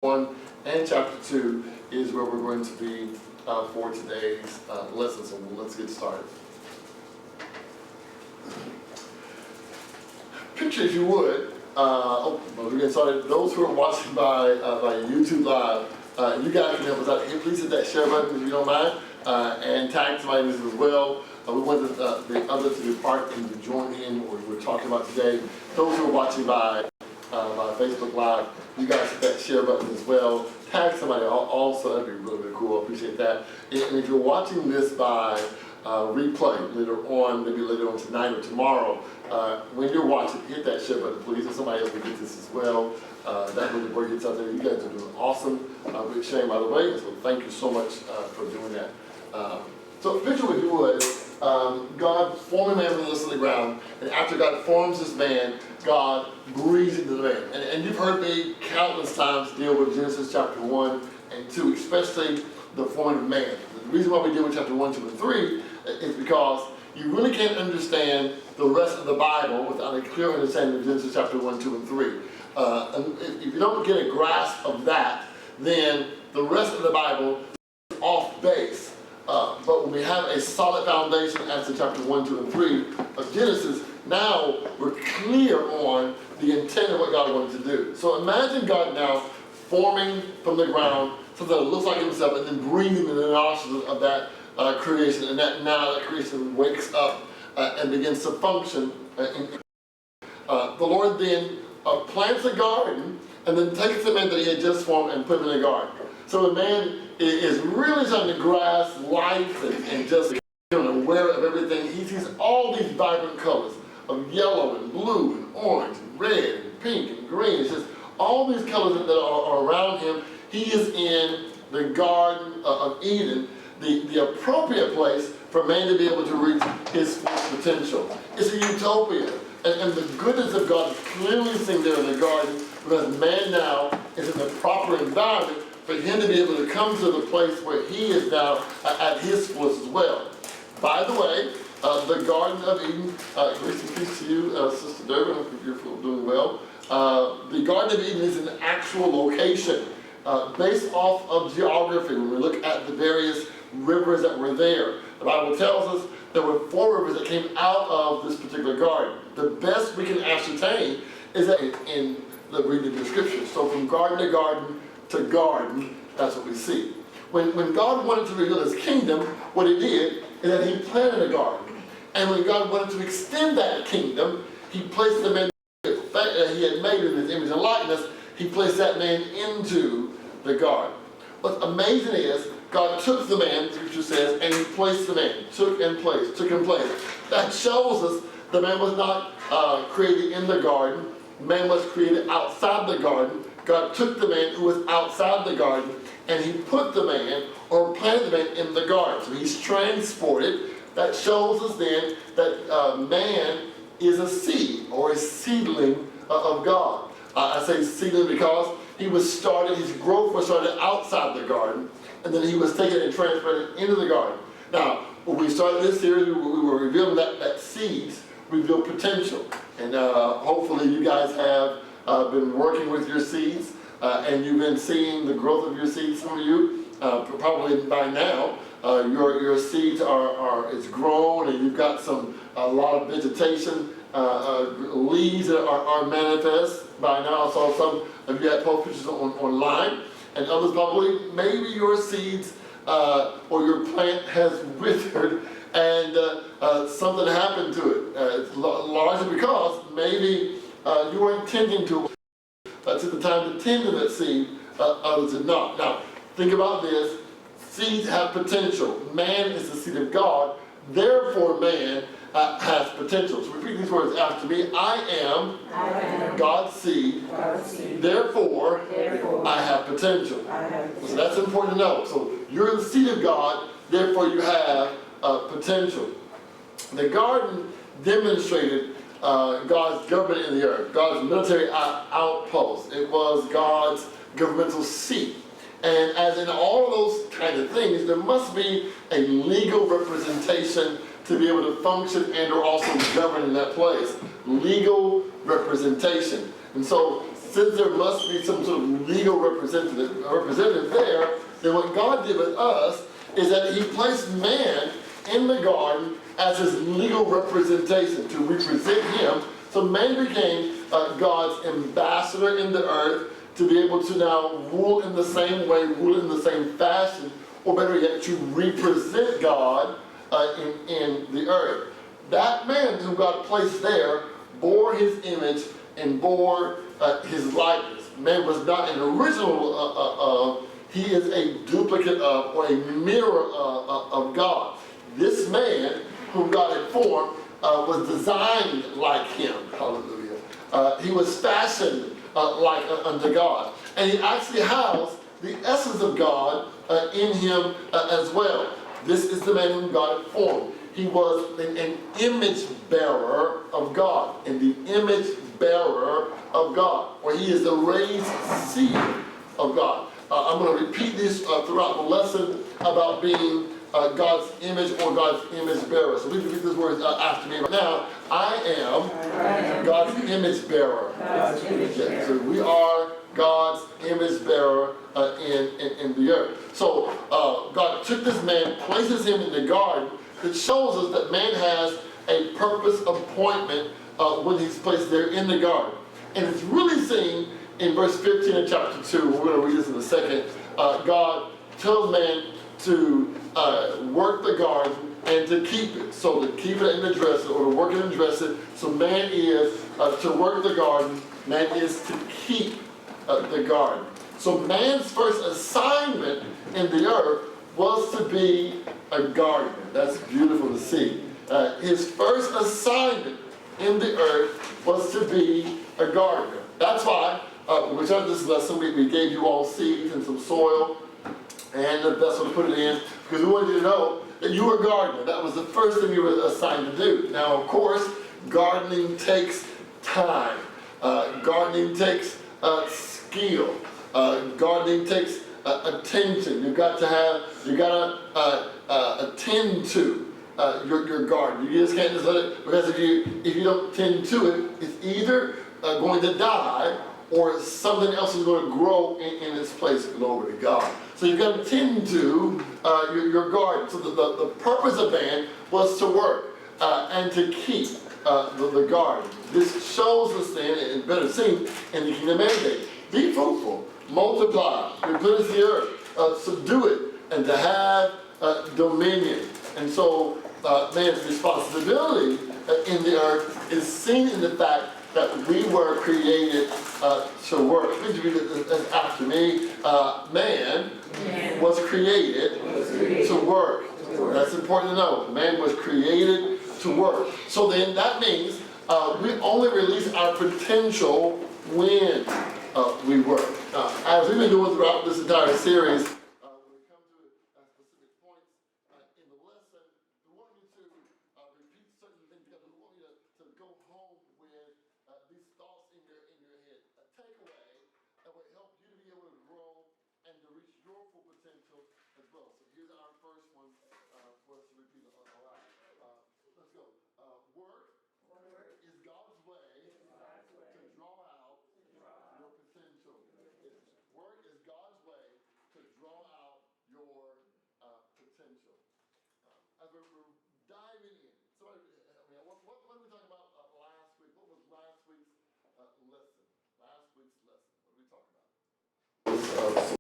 1 and chapter 2 is where we're going to be for today's lesson. So let's get started. Picture, if you would, we're getting started. Those who are watching by YouTube Live, you guys can help us out. Please hit that share button if you don't mind, and tag somebody as well. We want the others to be part and to join in what we're talking about today. Those who are watching by Facebook Live, you guys hit that share button as well. Tag somebody also, that'd be really, really cool. I appreciate that. And if you're watching this by replay later on, maybe later on tonight or tomorrow, when you're watching, hit that share button, please, so somebody else will get this as well. That way the word gets out there. You guys are doing awesome with sharing, by the way, so thank you so much for doing that. So picture, if you would, God formed man from the dust of the ground, and after God forms this man, God breathes into the man. And you've heard me countless times deal with Genesis chapter 1 and 2, especially the forming of man. The reason why we deal with chapter 1, 2, and 3 is because you really can't understand the rest of the Bible without a clear understanding of Genesis chapter 1, 2, and 3. And if you don't get a grasp of that, then the rest of the Bible is off base. But when we have a solid foundation as to chapter 1, 2, and 3 of Genesis, now we're clear on the intent of what God wanted to do. So imagine God now forming from the ground something that looks like himself and then breathing in the nostrils of that creation, and that creation wakes up and begins to function. The Lord then plants a garden and then takes the man that he had just formed and put him in a garden. So the man is really starting to grasp life and just becoming aware of everything. He sees all these vibrant colors of yellow and blue and orange and red and pink and green. It's just all these colors that are around him. He is in the Garden of Eden, the appropriate place for man to be able to reach his full potential. It's a utopia. And the goodness of God is clearly seen there in the garden, because man now is in the proper environment for him to be able to come to the place where he is now at his fullest as well. By the way, the Garden of Eden, grace and peace to you, Sister Durban, I hope you're doing well. The Garden of Eden is an actual location based off of geography. When we look at the various rivers that were there, the Bible tells us there were 4 rivers that came out of this particular garden. The best we can ascertain is that in the reading of the scriptures. So from garden to garden, that's what we see. When God wanted to reveal his kingdom, what he did is that he planted a garden. And when God wanted to extend that kingdom, he placed the man that he had made in his image and likeness, he placed that man into the garden. What's amazing is God took the man, the scripture says, and he placed the man, took and placed. That shows us the man was not created in the garden. Man was created outside the garden. God took the man who was outside the garden and he put the man, or planted the man, in the garden. So he's transported. That shows us then that man is a seed, or a seedling of God. I say seedling because his growth was started outside the garden, and then he was taken and transplanted into the garden. Now, when we started this series, we were revealing that seeds reveal potential. And hopefully you guys have been working with your seeds, and you've been seeing the growth of your seeds. Some of you, probably by now, your seeds it's grown, and you've got a lot of vegetation, leaves that are manifest by now. I saw some of you had post pictures online, and others probably, maybe your seeds or your plant has withered, and something happened to it. It's largely because maybe you weren't tending to the time to tend to that seed, others did not. Now, think about this. Seeds have potential. Man is the seed of God, therefore man has potential. So repeat these words after me. I am God's seed, therefore I have potential. So that's important to know. So you're the seed of God, therefore you have potential. The garden demonstrated God's government in the earth, God's military outpost. It was God's governmental seat. And as in all of those kind of things, there must be a legal representation to be able to function and or also govern in that place. Legal representation. And so since there must be some sort of legal representative there, then what God did with us is that he placed man in the garden as his legal representation to represent him. So man became God's ambassador in the earth to be able to now rule in the same way, rule in the same fashion, or better yet, to represent God in the earth. That man who God placed there bore his image and bore his likeness. Man was not an original, he is a duplicate of or a mirror of God. This man whom God had formed was designed like him. Hallelujah. He was fashioned like unto God. And he actually housed the essence of God in him as well. This is the man whom God had formed. He was an image bearer of God, and the image bearer of God, or he is the raised seed of God. I'm going to repeat this throughout the lesson about being God's image or God's image bearer. So please repeat these words after me right now. I am God's image bearer. God's image bearer. So we are God's image bearer in the earth. So God took this man, places him in the garden. It shows us that man has a purpose appointment when he's placed there in the garden. And it's really seen in verse 15 of chapter 2. We're going to read this in a second. God tells man to work the garden and to keep it. So to keep it and to dress it, or to work it and dress it. So man is to work the garden, man is to keep the garden. So man's first assignment in the earth was to be a gardener. That's beautiful to see. His first assignment in the earth was to be a gardener. That's why when we started this lesson, we gave you all seeds and some soil and the vessel to put it in, because we wanted you to know that you were a gardener. That was the first thing you were assigned to do. Now, of course, gardening takes time. Gardening takes skill. Gardening takes attention. You got to attend to your garden. You just can't just let it, because if you don't tend to it, it's either going to die or something else is going to grow in its place. Glory to God. So you've got to tend to your garden. So the purpose of man was to work and to keep the garden. This shows us then, and better seen in the kingdom mandate, be fruitful, multiply, replenish the earth, subdue it, and to have dominion. And so man's responsibility in the earth is seen in the fact that we were created to work. Please read it after me. Man was created to work. That's important to know. Man was created to work. So then that means we only release our potential when we work. As we've been doing throughout this entire series, when we come to specific points in the lesson, we want you to repeat certain things, because we want you to go home with these thoughts in your head. A takeaway that will help you to be able to grow and to reach your full potential as well. So here's our first one for us to repeat. All right. Let's go. Work is God's way to draw out your potential. Work is God's way to draw out your potential. As we're diving in, somebody help me out. What did we talk about last week? What was last week's lesson? Last week's lesson. What did we talk about?